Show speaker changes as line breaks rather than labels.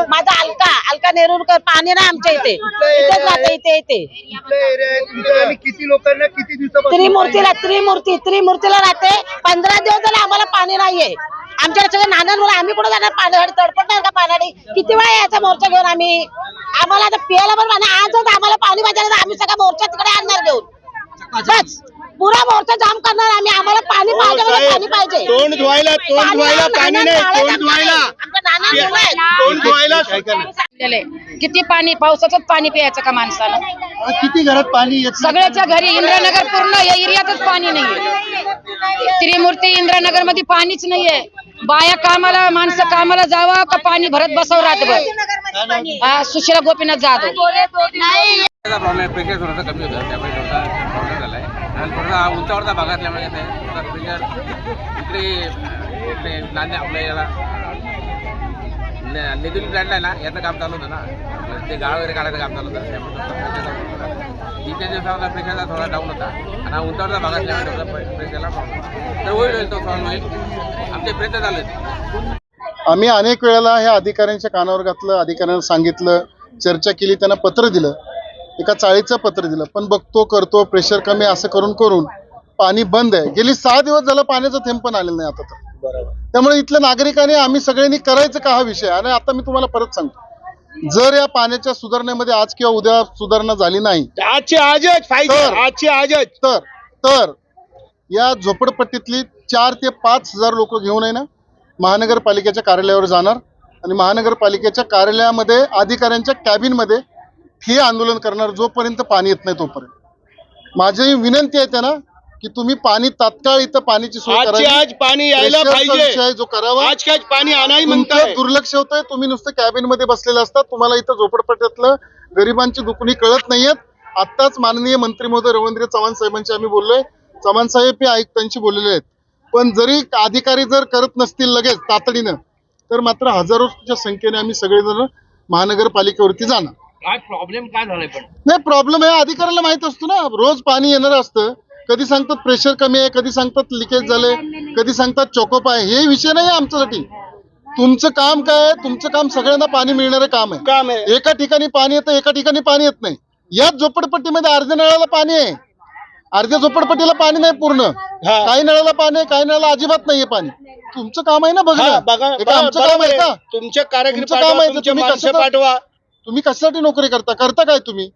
माझा अलका नेरुरकर. पाणी नाही आमच्या इथे. इथेच राहते इथे.
किती लोकांना किती दिवसापासून
त्रिमूर्तीला राहते. 15 दिवस झाले आम्हाला पाणी नाहीये. आमच्याकडे सगळं नानांवर आम्ही कुठे जाणार पाण्यासाठी? तडपडणार का पाण्याने? किती वेळा यायचा मोर्चा घेऊन आम्ही? आम्हाला आता पियाला पण पाणी. आजच आम्हाला पाणी पाहिजे तर आम्ही सगळा मोर्चा तिकडे आणणार घेऊन. बस पुरा मोर्चा जाम करणार आम्ही. आम्हाला पाणी पाहिजे म्हणजे पाणी पाहिजे.
तोंड धुवायला पाणी नाही. तोंड धुवायला
किती पाणी, पावसाचंच पाणी प्यायचं का माणसानं?
किती घरात पाणी येत?
सगळ्याच्या घरी. इंद्रानगर पूर्ण या एरियातच पाणी नाहीये. त्रिमूर्ती इंद्रानगर मध्ये पाणीच नाहीये. बाया कामाला, माणसं कामाला जावं का पाणी भरत बसावं रातभर. सुशीला गोपीनाथ जाधव.
प्रॉब्लेम प्रेशर थोडासा कमी होतं, त्यामुळे थोडासा प्रॉब्लेम झाला आहे. आणि थोडासा उंचावरचा भाग असल्यामुळे थोडा प्रेशर इकडे नांदे आपल्या याला नेदुली प्लॅन्ट आहे ना, याचं काम चालू होतं ना, ते गाळ वगैरे काढायचं काम चालू होतं. त्यामुळे इथे दिवसाला प्रेशरचा थोडा डाऊन होता आणि उंचावरचा भाग असल्यामुळे थोडा प्रेशरला प्रॉब्लेम तर होईल तो सॉल्व्ह होईल. आमचे प्रयत्न चालू आहेत.
आम्ही अनेक वेळेला ह्या अधिकाऱ्यांच्या कानावर घातलं, अधिकाऱ्यांना सांगितलं, चर्चा केली, त्यांना पत्र दिलं, एका चाळीचं पत्र दिलं, पण बघतो करतो प्रेशर कमी असं करून करून पाणी बंद आहे. गेली 6 दिवस झालं पाण्याचं थेंब पण आलेलं नाही आता तर. त्यामुळे इथल्या नागरिकांनी, आम्ही सगळ्यांनी करायचं का हा विषय. आणि आता मी तुम्हाला परत सांगतो, जर या पाण्याच्या सुधारणेमध्ये आज किंवा उद्या सुधारणा झाली नाही तर या झोपडपट्टीतली 4 ते 5 हजार लोक घेऊन आहे ना महानगरपालिकेच्या कार्यालयावर जाणार आणि महानगरपालिकेच्या कार्यालयामध्ये अधिकाऱ्यांच्या कॅबिनमध्ये हे आंदोलन करणार जोपर्यंत पाणी येत नाही तोपर्यंत. माझी विनंती आहे त्यांना की तुम्ही पाणी तात्काळ इथं पाण्याची सोय करावी.
आज पाणी यायला पाहिजे.
जो करावा.
आज काय पाणी आणाही म्हणताय.
दुर्लक्ष होतंय. तुम्ही नुसतं कॅबिन मध्ये बसलेले असतात. तुम्हाला इथं झोपडपट्ट्यातलं गरिबांची दुखणी कळत नाहीयेत. आत्ताच माननीय मंत्री महोदय रवींद्र चव्हाण साहेबांशी आम्ही बोललोय. चव्हाण साहेब हे आयुक्तांशी बोललेले आहेत. पण जरी अधिकारी जर करत नसतील लगेच तातडीनं तर मात्र हजारोच्या संख्येने आम्ही सगळेजण महानगरपालिकेवरती जाणार.
काय प्रॉब्लेम काय झालाय? पण
नाही प्रॉब्लेम आहे अधिकाऱ्याला माहित असतो ना. रोज पाणी येणार असतं. कधी सांगतात प्रेशर कमी आहे, कधी सांगतात लिकेज झालंय, कधी सांगतात चोकोप आहे. हे विषय नाही आमच्यासाठी. तुमचं काम काय आहे? तुमचं काम सगळ्यांना पाणी मिळणारं काम आहे. एका ठिकाणी पाणी येतं, एका ठिकाणी पाणी येत नाही. याच झोपडपट्टीमध्ये अर्ध्या नळाला पाणी आहे, अर्ध्या झोपडपट्टीला पाणी नाही पूर्ण. काही नळाला पाणी आहे, काही नळाला अजिबात नाहीये पाणी. तुमचं काम आहे ना बघा. आमचं काम आहे का?
तुमच्या कार्यक्रम
काम आहे. तुम्ही कशासाठी नोकरी करता काय तुम्ही?